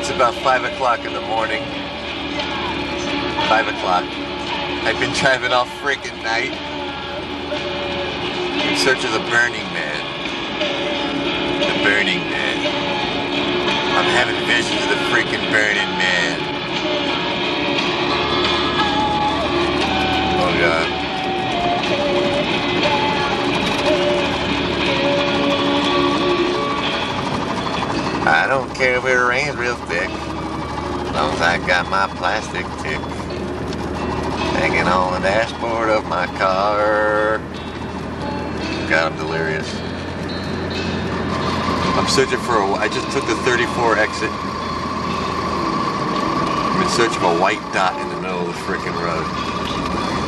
It's about 5 o'clock in the morning. 5 o'clock. I've been driving all freaking night in search of the Burning Man. The Burning Man. I'm having visions of the freaking Burning Man. Oh God. I don't care if it rains real thick, as long as I got my plastic tick hanging on the dashboard of my car. God, I'm delirious. I'm searching for I just took the 34 exit. I'm in search of a white dot in the middle of the freaking road.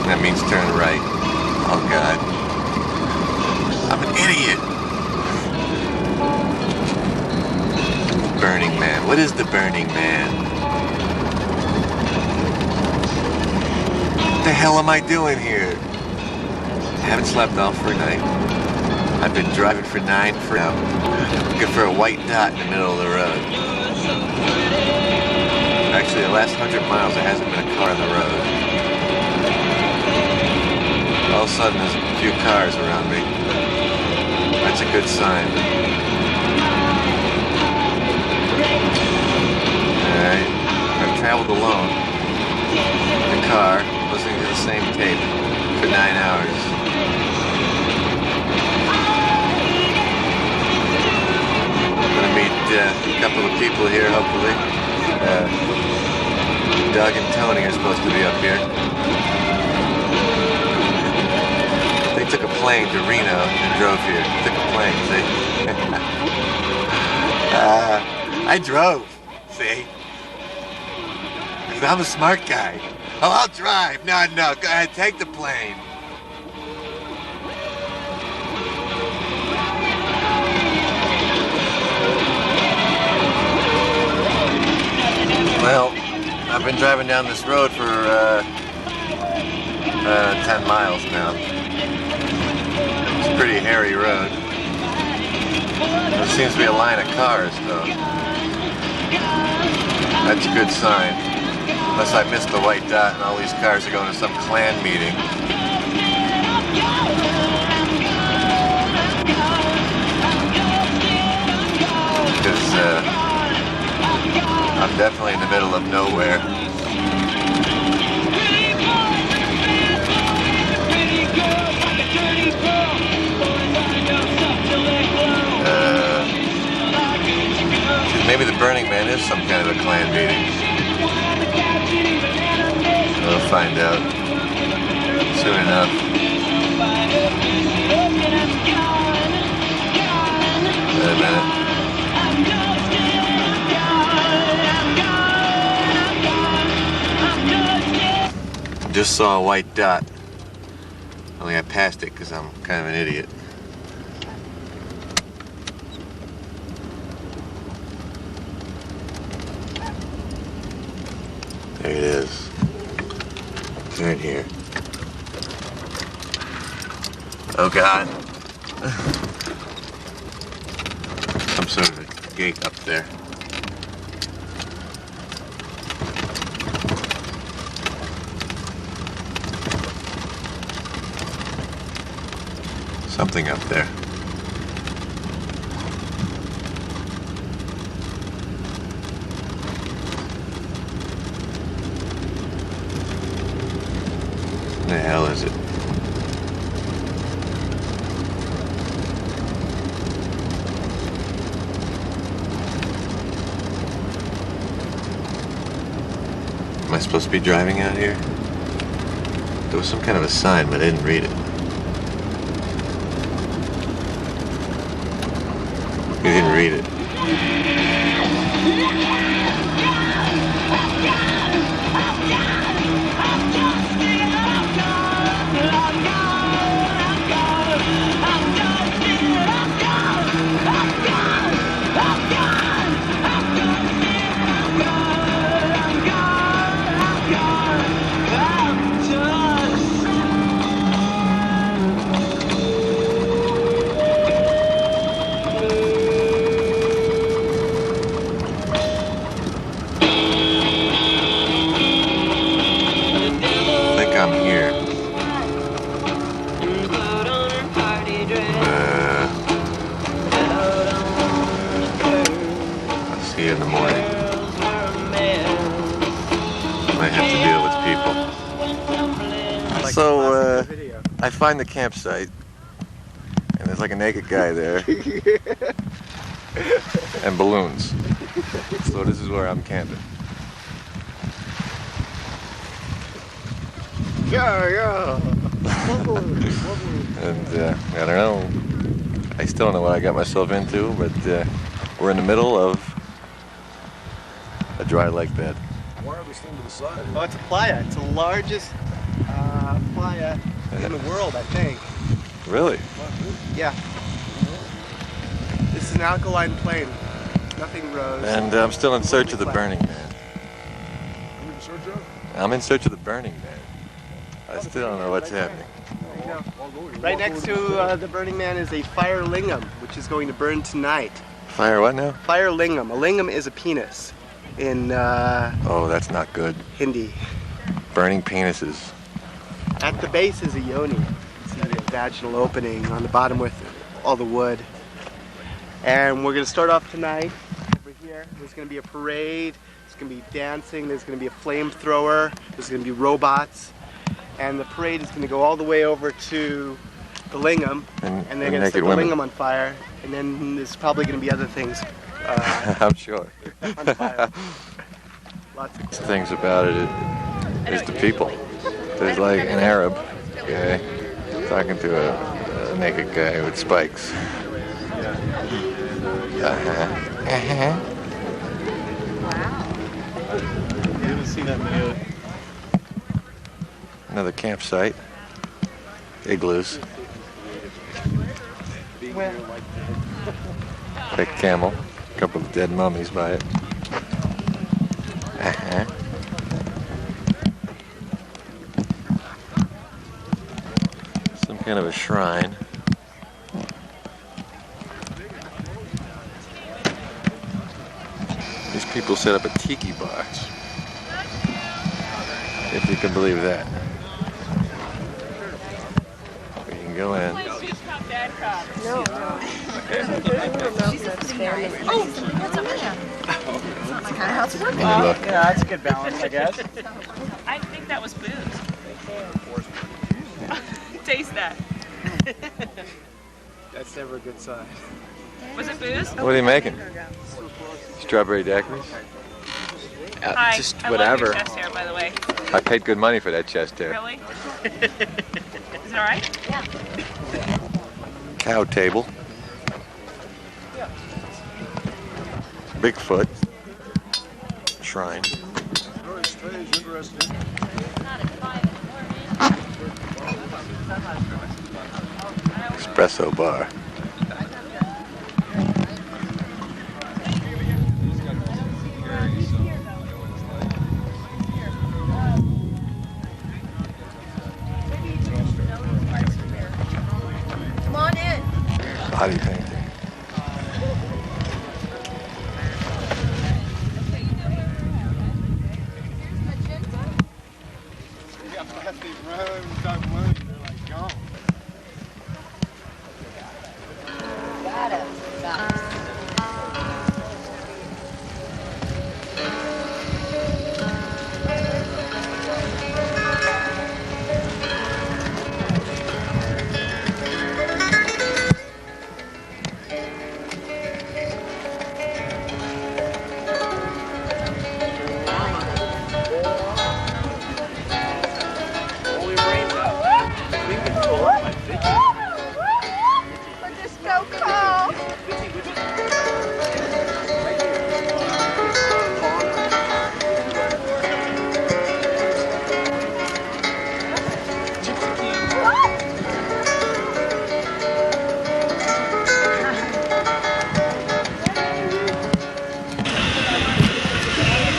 That means turn right. Oh God. I'm an idiot. Burning Man. What is the Burning Man? What the hell am I doing here? I haven't slept all for a night. I've been driving for 9 for now. Looking for a white dot in the middle of the road. Actually, the last 100 miles there hasn't been a car on the road. All of a sudden there's a few cars around me. That's a good sign. Alright, I've traveled alone in the car, listening to the same tape for 9 hours. I'm gonna meet a couple of people here, hopefully. Doug and Tony are supposed to be up here. They took a plane to Reno and drove here. Took a plane, see? I drove, see? I'm a smart guy. Oh, I'll drive. No, go ahead, take the plane. Well, I've been driving down this road for 10 miles now. It's a pretty hairy road. There seems to be a line of cars, though. That's a good sign. Unless I missed the white dot and all these cars are going to some Klan meeting. Because I'm definitely in the middle of nowhere. Maybe the Burning Man is some kind of a Klan meeting. We'll find out soon enough. Wait a minute. Just saw a white dot. Only I passed it because I'm kind of an idiot. There it is. Turn here. Oh God. Some sort of a gate up there. Something up there. What the hell is it? Am I supposed to be driving out here? There was some kind of a sign, but I didn't read it. You didn't read it. here in the morning. Might have to deal with people. So, I find the campsite, and there's like a naked guy there, and balloons. So this is where I'm camping. Yeah. And I don't know. I still don't know what I got myself into, but we're in the middle of a dry lake bed. Why are we standing to the side? Oh, it's a playa. It's the largest playa in the world, I think. Really? Yeah. This is an alkaline plain. Nothing rose. And I'm still in search of the Burning Man. Are you in search of? I'm in search of the Burning Man. I still don't know what's happening. Right next to the Burning Man is a fire lingam, which is going to burn tonight. Fire what now? Fire lingam. A lingam is a penis in Oh, that's not good. Hindi. Burning penises. At the base is a yoni. You see the vaginal opening on the bottom with all the wood. And we're going to start off tonight over here. There's going to be a parade. There's going to be dancing. There's going to be a flamethrower. There's going to be robots. And the parade is going to go all the way over to the lingam. And they're going to set the lingam on fire. And then there's probably going to be other things I'm sure. on fire. Lots of cool Things about it is the people. There's like an Arab guy talking to a naked guy with spikes. You haven't seen that video. Another campsite. Igloos. A camel. A couple of dead mummies by it. Some kind of a shrine. These people set up a tiki bar. If you can believe that. We can go in. No. And look. Yeah, that's a good balance, I guess. I think that was booze. Taste that. That's never a good sign. Was it booze? What are you making? Strawberry daiquiris? Hi. Just I whatever. love your chest hair, by the way. I paid good money for that chest hair. Really? Is it all right? Cow table. Bigfoot. Shrine. Very strange, interesting. Espresso bar. Come on in. Body painting. We're just so cold.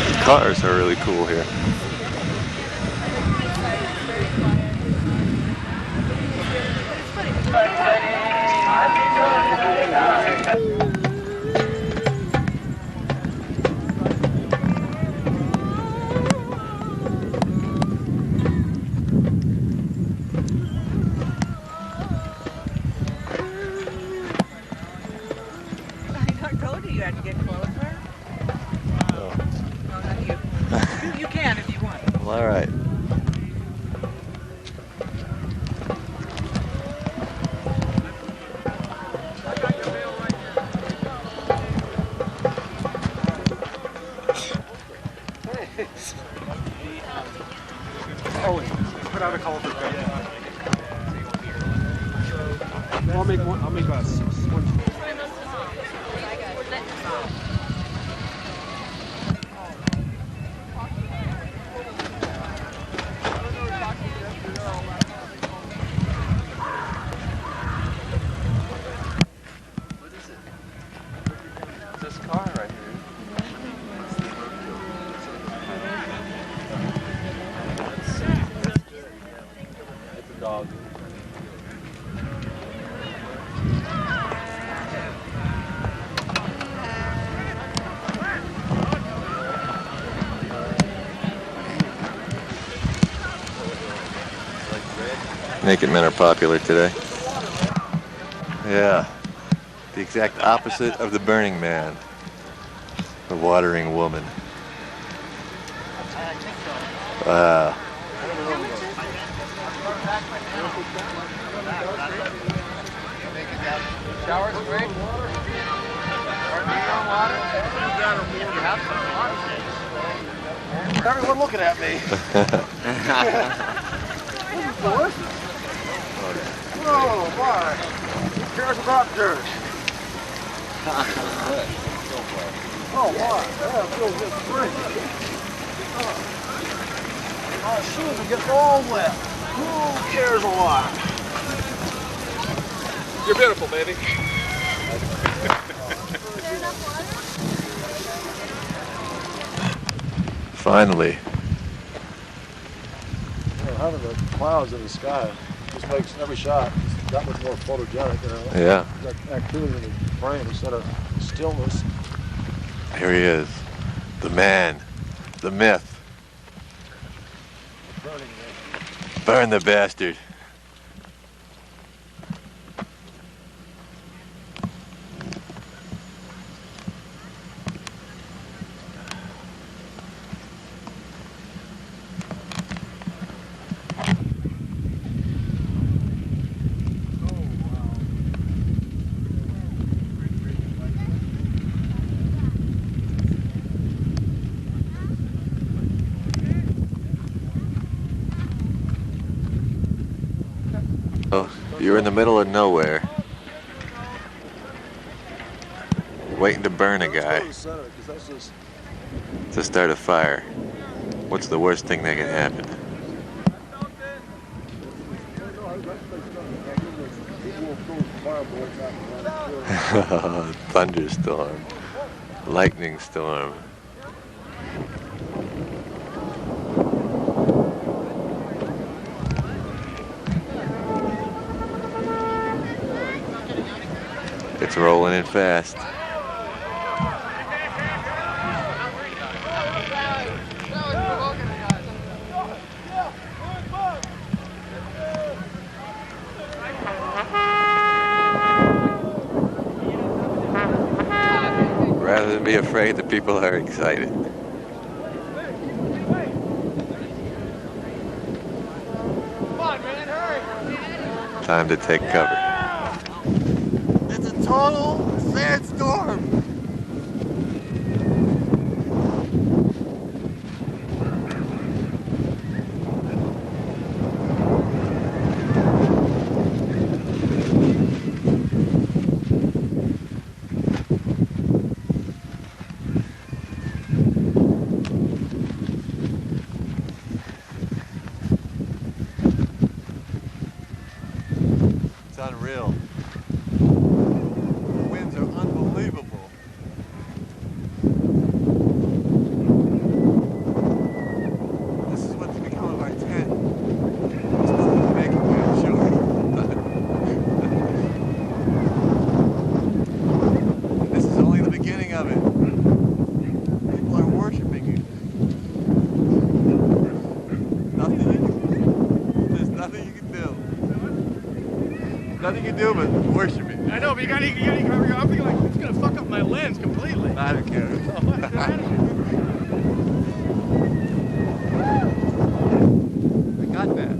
The cars are really cool here. I told you had to get closer. All right. Put out a call for I'll make one. I'll make one. This car right here. It's a dog. Naked men are popular today. Yeah. The exact opposite of the Burning Man. The watering woman. Wow. Showers great. Everyone looking at me. Oh my! Who cares about dirt? Oh my! Yeah, it feels just great. My shoes are getting all wet. Who cares a lot? You're beautiful, baby. Finally. Having the clouds in the sky just makes every shot that much more photogenic. You know? Yeah. That activity in the frame instead of stillness. Here he is. The man. The myth. Burn the bastard. Oh, you're in the middle of nowhere, waiting to burn a guy to start a fire. What's the worst thing that can happen? Thunderstorm, lightning storm. It's rolling in fast. Rather than be afraid, the people are excited. Time to take cover. It's a total sandstorm. It's unreal. The winds are unbelievable. This is what's become of our tent. It's nothing to make it weird, sure. This is only the beginning of it. People are worshiping you. There's nothing you can do. Nothing you can do but worship it. I know, but you gotta cover your. I'm thinking like it's gonna fuck up my lens completely. I don't care. not bad.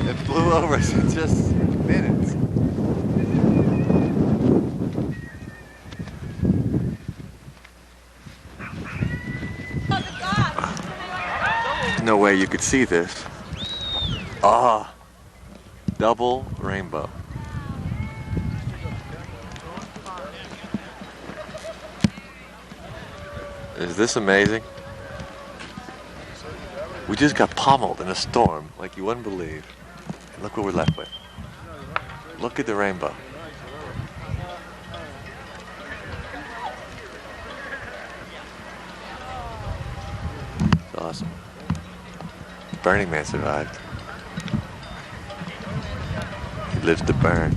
It flew over us in just minutes. No way you could see this. Ah, double rainbow. Is this amazing? We just got pummeled in a storm like you wouldn't believe. And look what we're left with. Look at the rainbow. It's awesome. Burning Man survived. He lives to burn.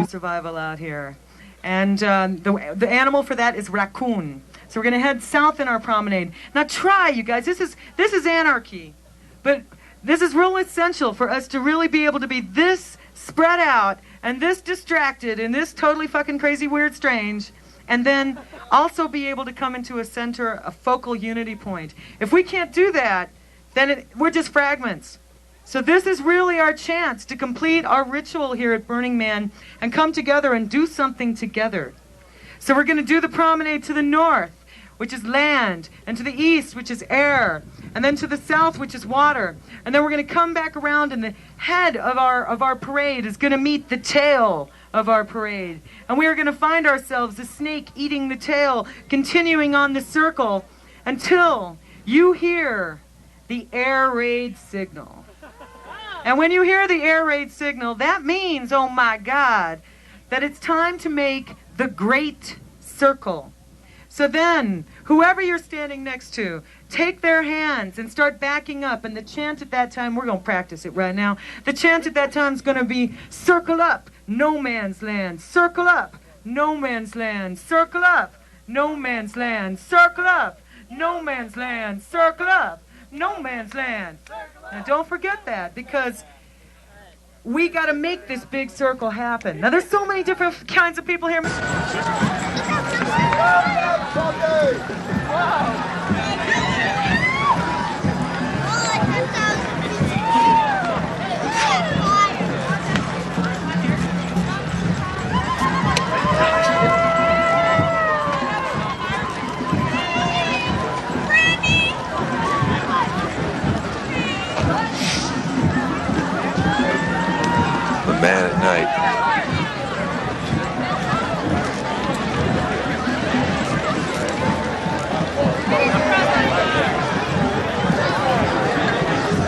Survival out here. And the animal for that is raccoon. So we're going to head south in our promenade. Now try, you guys. This is anarchy. But this is real essential for us to really be able to be this spread out and this distracted and this totally fucking crazy, weird, strange, and then also be able to come into a center, a focal unity point. If we can't do that, then we're just fragments. So this is really our chance to complete our ritual here at Burning Man and come together and do something together. So we're going to do the promenade to the north, which is land, and to the east, which is air, and then to the south, which is water. And then we're going to come back around, and the head of our parade is going to meet the tail of our parade. And we are going to find ourselves the snake eating the tail, continuing on the circle until you hear the air raid signal. And when you hear the air raid signal, that means, oh my God, that it's time to make the great circle. So then, whoever you're standing next to, take their hands and start backing up. And the chant at that time, we're going to practice it right now. The chant at that time is going to be, circle up, no man's land. Circle up, no man's land. Circle up, no man's land. Circle up, no man's land. Circle up, no man's land. Now don't forget that, because we got to make this big circle happen. Now there's so many different kinds of people here. The man at night.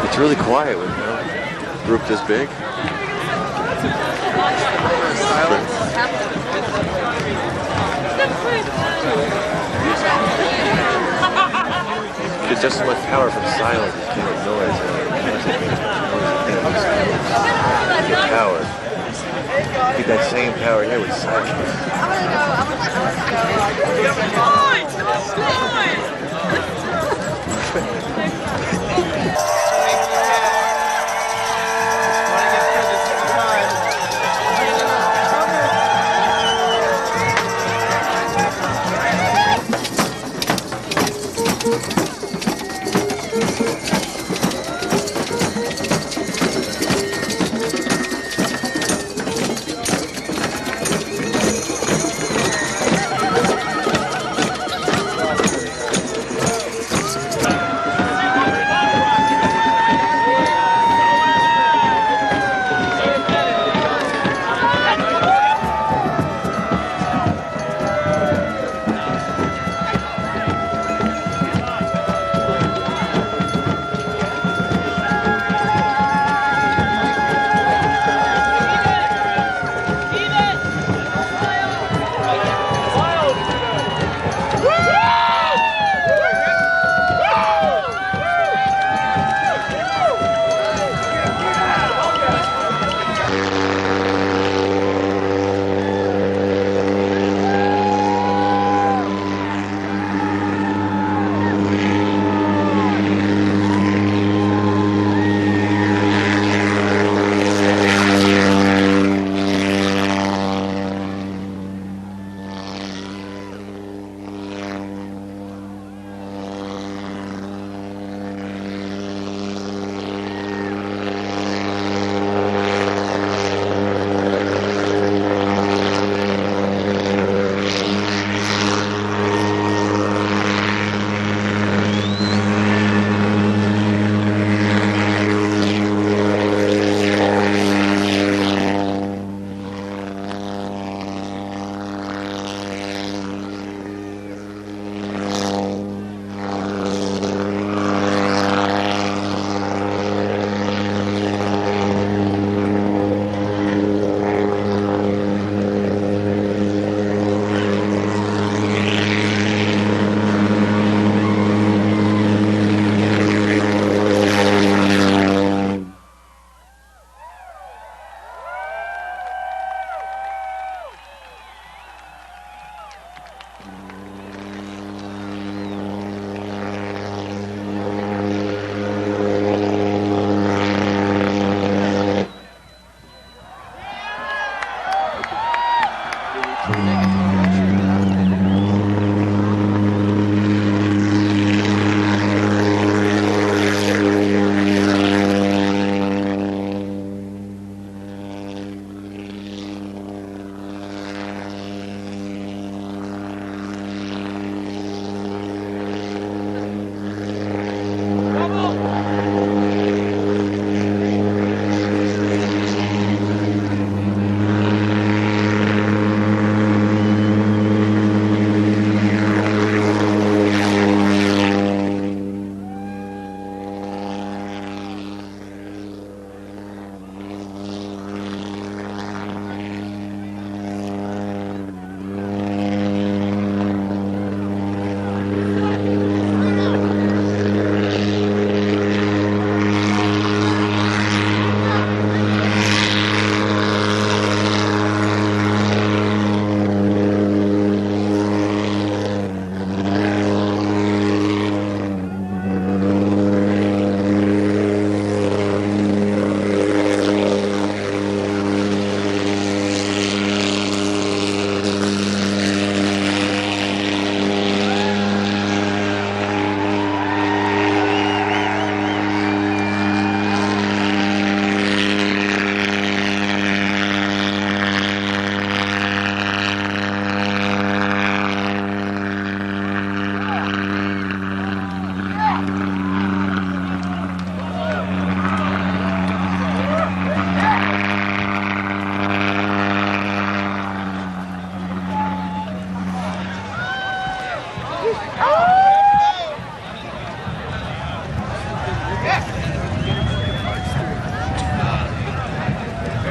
It's really quiet with a group this big. It's just so much power from silence as being noise. Power. Get that same power here with silence.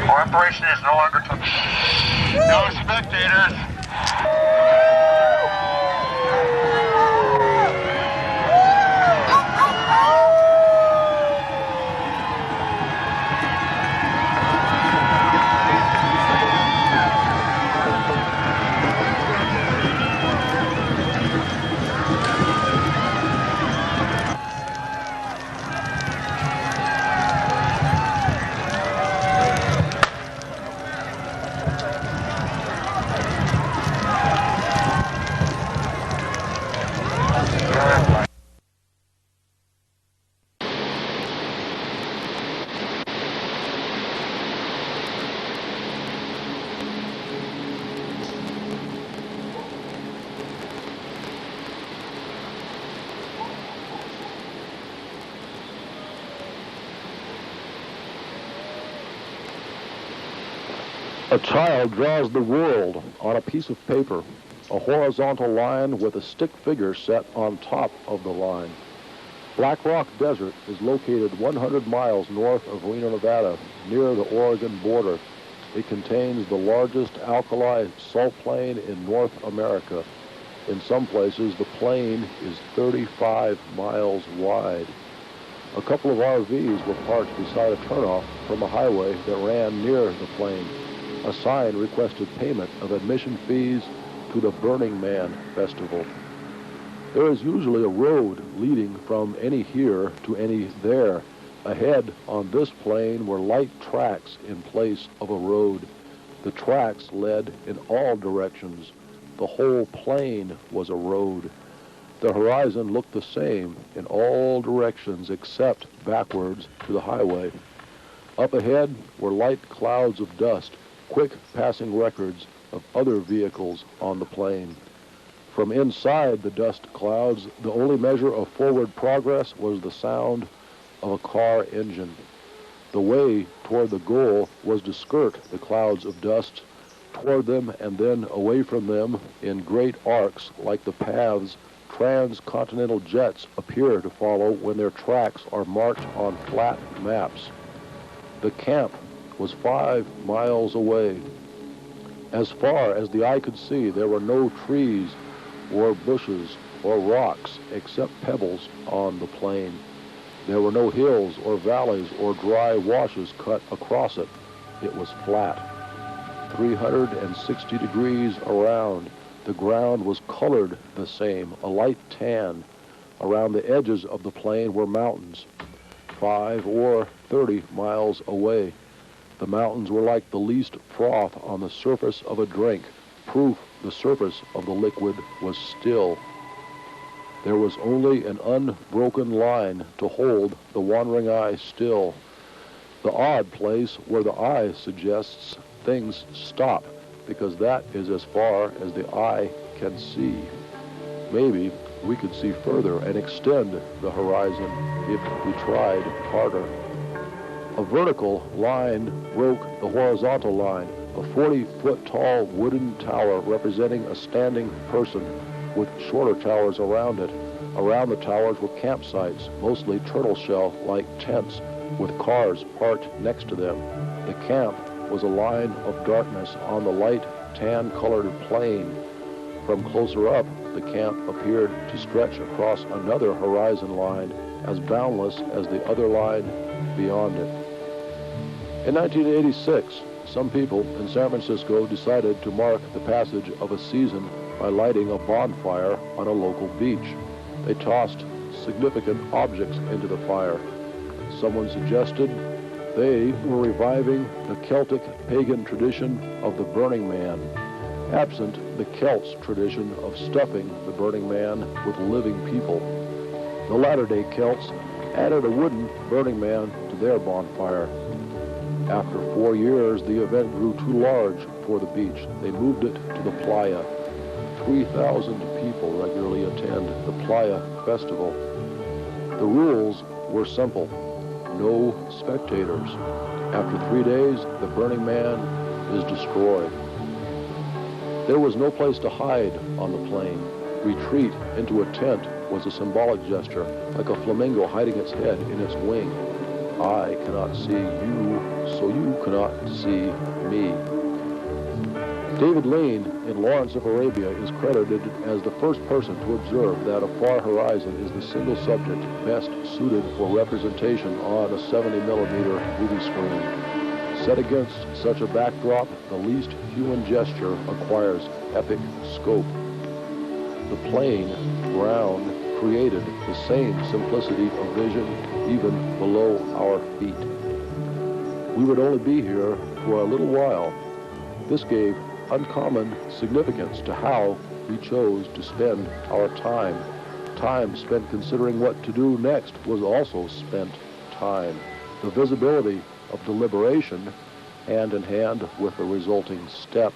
Our operation is no longer no spectators. A child draws the world on a piece of paper, a horizontal line with a stick figure set on top of the line. Black Rock Desert is located 100 miles north of Reno, Nevada, near the Oregon border. It contains the largest alkali salt plain in North America. In some places, the plain is 35 miles wide. A couple of RVs were parked beside a turnoff from a highway that ran near the plain. A sign requested payment of admission fees to the Burning Man Festival. There is usually a road leading from any here to any there. Ahead on this plain were light tracks in place of a road. The tracks led in all directions. The whole plain was a road. The horizon looked the same in all directions except backwards to the highway. Up ahead were light clouds of dust, quick passing records of other vehicles on the plain. From inside the dust clouds, the only measure of forward progress was the sound of a car engine. The way toward the goal was to skirt the clouds of dust, toward them and then away from them in great arcs like the paths transcontinental jets appear to follow when their tracks are marked on flat maps. The camp was 5 miles away. As far as the eye could see, there were no trees or bushes or rocks except pebbles on the plain. There were no hills or valleys or dry washes cut across it. It was flat. 360 degrees around. The ground was colored the same, a light tan. Around the edges of the plain were mountains, 5 or 30 miles away. The mountains were like the least froth on the surface of a drink, proof the surface of the liquid was still. There was only an unbroken line to hold the wandering eye still. The odd place where the eye suggests things stop, because that is as far as the eye can see. Maybe we could see further and extend the horizon if we tried harder. A vertical line broke the horizontal line, a 40-foot tall wooden tower representing a standing person with shorter towers around it. Around the towers were campsites, mostly turtle shell-like tents with cars parked next to them. The camp was a line of darkness on the light tan-colored plain. From closer up, the camp appeared to stretch across another horizon line as boundless as the other line beyond it. In 1986, some people in San Francisco decided to mark the passage of a season by lighting a bonfire on a local beach. They tossed significant objects into the fire. Someone suggested they were reviving the Celtic pagan tradition of the Burning Man, absent the Celts' tradition of stuffing the Burning Man with living people. The latter-day Celts added a wooden Burning Man to their bonfire. After 4 years, the event grew too large for the beach. They moved it to the playa. 3,000 people regularly attend the Playa Festival. The rules were simple. No spectators. After 3 days, the Burning Man is destroyed. There was no place to hide on the plain. retreat into a tent was a symbolic gesture, like a flamingo hiding its head in its wing. I cannot see you, so you cannot see me. David Lane in Lawrence of Arabia is credited as the first person to observe that a far horizon is the single subject best suited for representation on a 70mm movie screen. Set against such a backdrop, the least human gesture acquires epic scope. The plain, ground, created the same simplicity of vision even below our feet. We would only be here for a little while. This gave uncommon significance to how we chose to spend our time. Time spent considering what to do next was also spent time. The visibility of deliberation, hand in hand with the resulting step,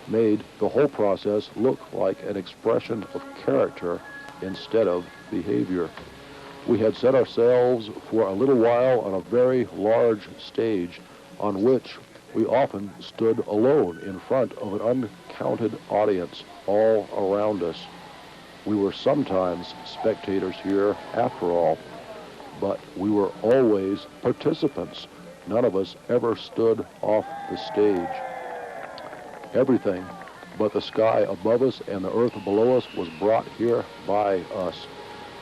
made the whole process look like an expression of character instead of behavior. We had set ourselves for a little while on a very large stage on which we often stood alone in front of an uncounted audience all around us. We were sometimes spectators here after all, but we were always participants. None of us ever stood off the stage. Everything but the sky above us and the earth below us was brought here by us.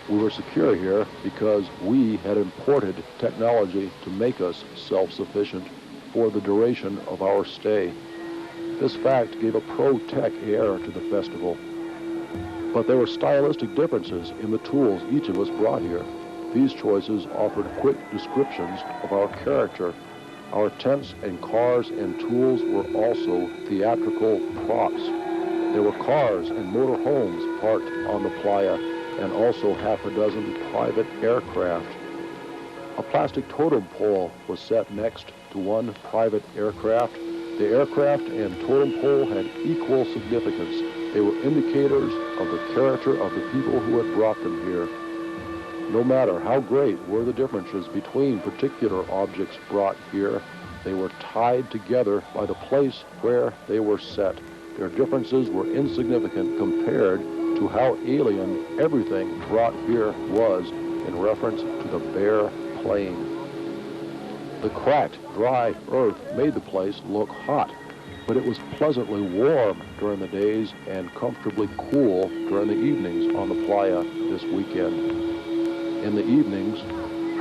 We were secure here because we had imported technology to make us self-sufficient for the duration of our stay. This fact gave a pro-tech air to the festival. But there were stylistic differences in the tools each of us brought here. These choices offered quick descriptions of our character. Our tents and cars and tools were also theatrical props. There were cars and motor homes parked on the playa, and also half a dozen private aircraft. A plastic totem pole was set next to one private aircraft. The aircraft and totem pole had equal significance. They were indicators of the character of the people who had brought them here. No matter how great were the differences between particular objects brought here, they were tied together by the place where they were set. Their differences were insignificant compared to how alien everything brought here was in reference to the bare plain. The cracked, dry earth made the place look hot, but it was pleasantly warm during the days and comfortably cool during the evenings on the playa this weekend. In the evenings,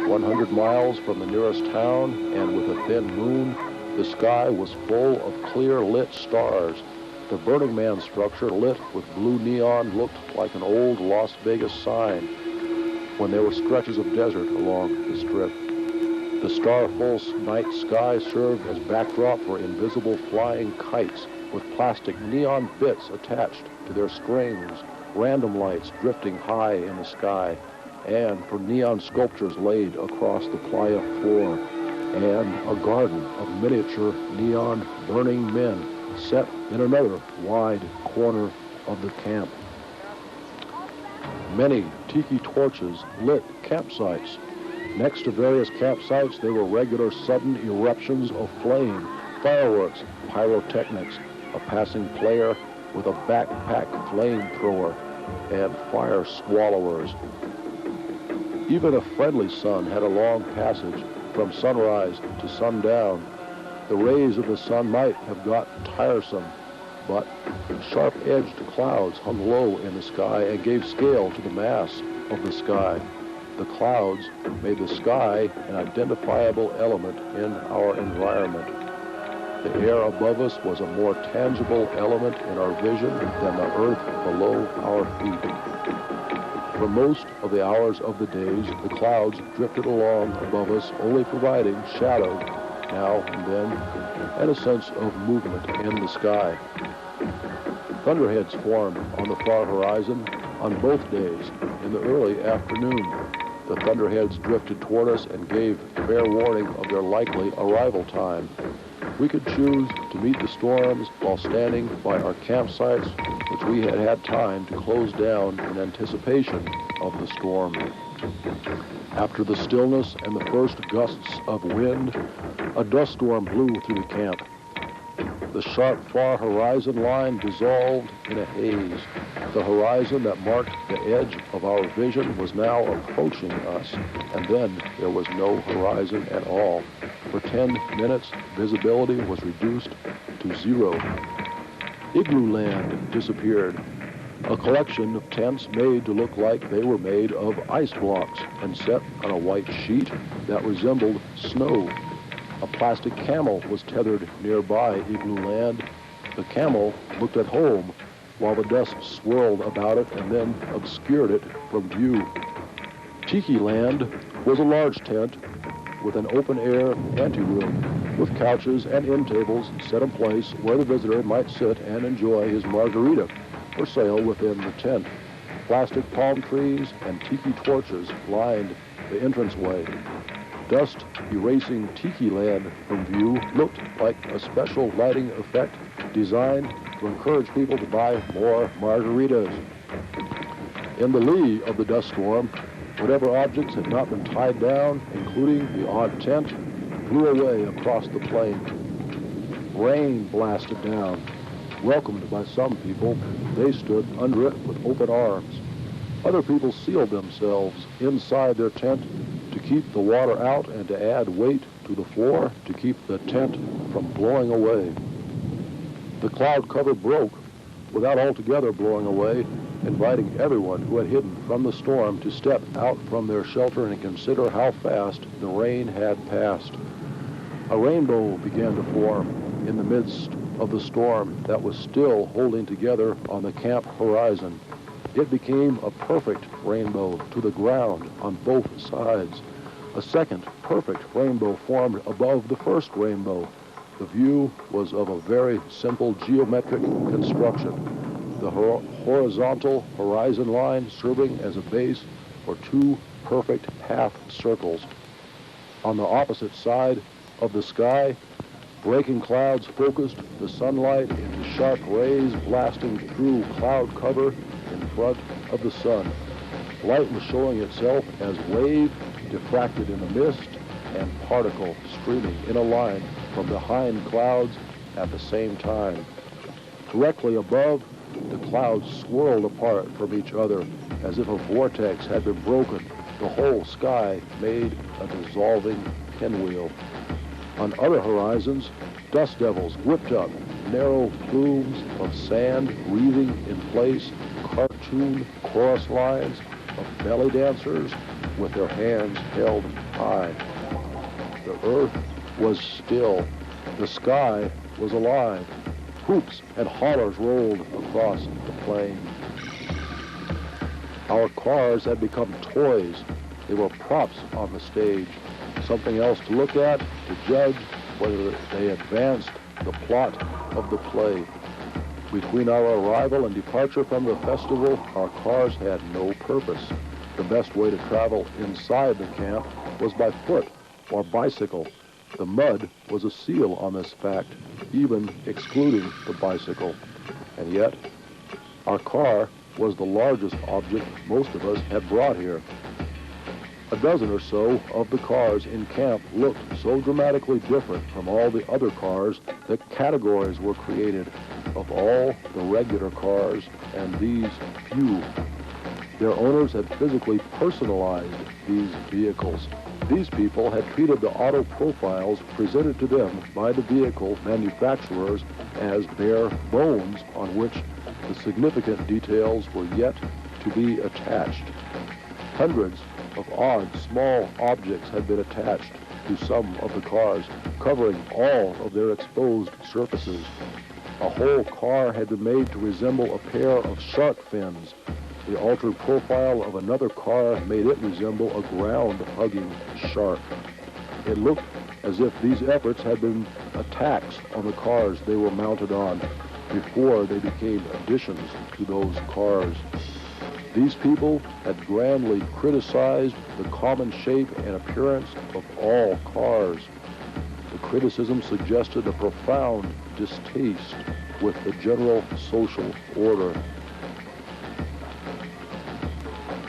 100 miles from the nearest town and with a thin moon, the sky was full of clear lit stars. The Burning Man structure, lit with blue neon, looked like an old Las Vegas sign when there were stretches of desert along the strip. The star-full night sky served as backdrop for invisible flying kites with plastic neon bits attached to their strings, random lights drifting high in the sky, and for neon sculptures laid across the playa floor, and a garden of miniature neon burning men set in another wide corner of the camp. Many tiki torches lit campsites. Next to various campsites, there were regular sudden eruptions of flame, fireworks, pyrotechnics, a passing player with a backpack flamethrower, and fire swallowers. Even a friendly sun had a long passage from sunrise to sundown. The rays of the sun might have got tiresome, but sharp-edged clouds hung low in the sky and gave scale to the mass of the sky. The clouds made the sky an identifiable element in our environment. The air above us was a more tangible element in our vision than the earth below our feet. For most of the hours of the days, the clouds drifted along above us, only providing shadow now and then, and a sense of movement in the sky. Thunderheads formed on the far horizon on both days in the early afternoon. The thunderheads drifted toward us and gave fair warning of their likely arrival time. We could choose to meet the storms while standing by our campsites, which we had had time to close down in anticipation of the storm. After the stillness and the first gusts of wind, a dust storm blew through the camp. The sharp far horizon line dissolved in a haze. The horizon that marked the edge of our vision was now approaching us, and then there was no horizon at all. For 10 minutes, visibility was reduced to zero. Igloo Land disappeared. A collection of tents made to look like they were made of ice blocks and set on a white sheet that resembled snow. A plastic camel was tethered nearby Igloo Land. The camel looked at home while the dust swirled about it and then obscured it from view. Tiki Land was a large tent with an open-air anteroom with couches and end tables set in place where the visitor might sit and enjoy his margarita for sale within the tent. Plastic palm trees and tiki torches lined the entranceway. Dust erasing Tiki Land from view looked like a special lighting effect designed to encourage people to buy more margaritas. In the lee of the dust storm, whatever objects had not been tied down, including the odd tent, flew away across the plain. Rain blasted down. Welcomed by some people, they stood under it with open arms. Other people sealed themselves inside their tent to keep the water out and to add weight to the floor to keep the tent from blowing away. The cloud cover broke without altogether blowing away, inviting everyone who had hidden from the storm to step out from their shelter and consider how fast the rain had passed. A rainbow began to form in the midst of the storm that was still holding together on the camp horizon. It became a perfect rainbow to the ground on both sides. A second perfect rainbow formed above the first rainbow. The view was of a very simple geometric construction. The horizontal horizon line serving as a base for two perfect half circles. On the opposite side of the sky, breaking clouds focused the sunlight into sharp rays blasting through cloud cover in front of the sun. Light was showing itself as wave diffracted in the mist and particle streaming in a line from behind clouds at the same time. Directly above, the clouds swirled apart from each other as if a vortex had been broken. The whole sky made a dissolving pinwheel. On other horizons, dust devils whipped up, narrow plumes of sand wreathing in place, cartoon chorus lines of belly dancers with their hands held high. The earth was still. The sky was alive. Hoops and hollers rolled across the plain. Our cars had become toys. They were props on the stage, something else to look at, to judge whether they advanced the plot of the play. Between our arrival and departure from the festival, our cars had no purpose. The best way to travel inside the camp was by foot or bicycle. The mud was a seal on this fact, even excluding the bicycle. And yet, our car was the largest object most of us had brought here. A dozen or so of the cars in camp looked so dramatically different from all the other cars that categories were created of all the regular cars and these few. Their owners had physically personalized these vehicles. These people had treated the auto profiles presented to them by the vehicle manufacturers as bare bones on which the significant details were yet to be attached. Hundreds of odd, small objects had been attached to some of the cars, covering all of their exposed surfaces. A whole car had been made to resemble a pair of shark fins. The altered profile of another car made it resemble a ground-hugging shark. It looked as if these efforts had been attacks on the cars they were mounted on before they became additions to those cars. These people had grandly criticized the common shape and appearance of all cars. The criticism suggested a profound distaste with the general social order.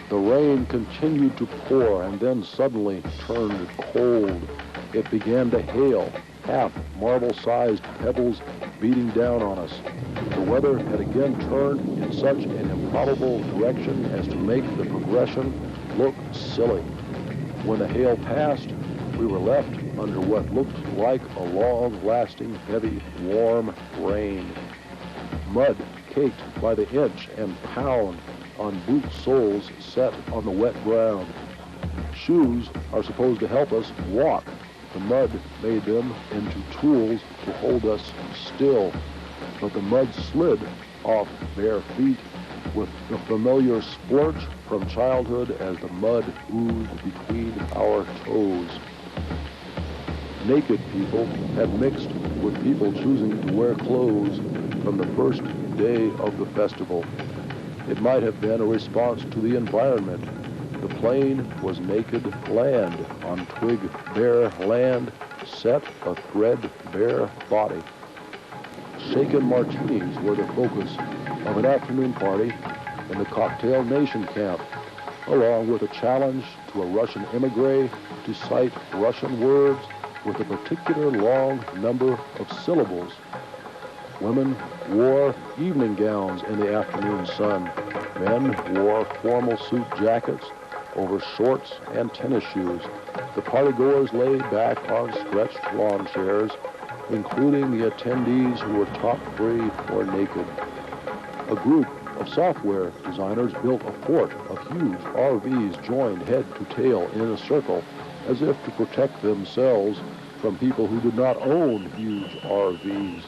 The rain continued to pour and then suddenly turned cold. It began to hail. Half marble-sized pebbles beating down on us. The weather had again turned in such an improbable direction as to make the progression look silly. When the hail passed, we were left under what looked like a long-lasting, heavy, warm rain. Mud caked by the inch and pound on boot soles set on the wet ground. Shoes are supposed to help us walk. The mud made them into tools to hold us still, but the mud slid off bare feet with the familiar splurch from childhood as the mud oozed between our toes. Naked people had mixed with people choosing to wear clothes from the first day of the festival. It might have been a response to the environment. The plain was naked land. On twig-bare land set a thread-bare body. Shaken martinis were the focus of an afternoon party in the Cocktail Nation camp, along with a challenge to a Russian emigre to cite Russian words with a particular long number of syllables. Women wore evening gowns in the afternoon sun. Men wore formal suit jackets over shorts and tennis shoes. The partygoers lay back on stretched lawn chairs, including the attendees who were top-free or naked. A group of software designers built a fort of huge RVs joined head to tail in a circle, as if to protect themselves from people who did not own huge RVs.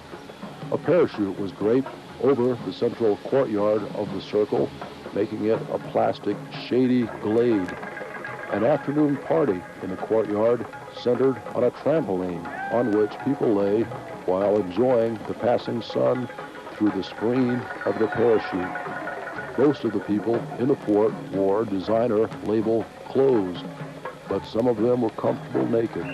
A parachute was draped over the central courtyard of the circle, making it a plastic, shady glade. An afternoon party in the courtyard centered on a trampoline on which people lay while enjoying the passing sun through the screen of the parachute. Most of the people in the fort wore designer label clothes, but some of them were comfortable naked.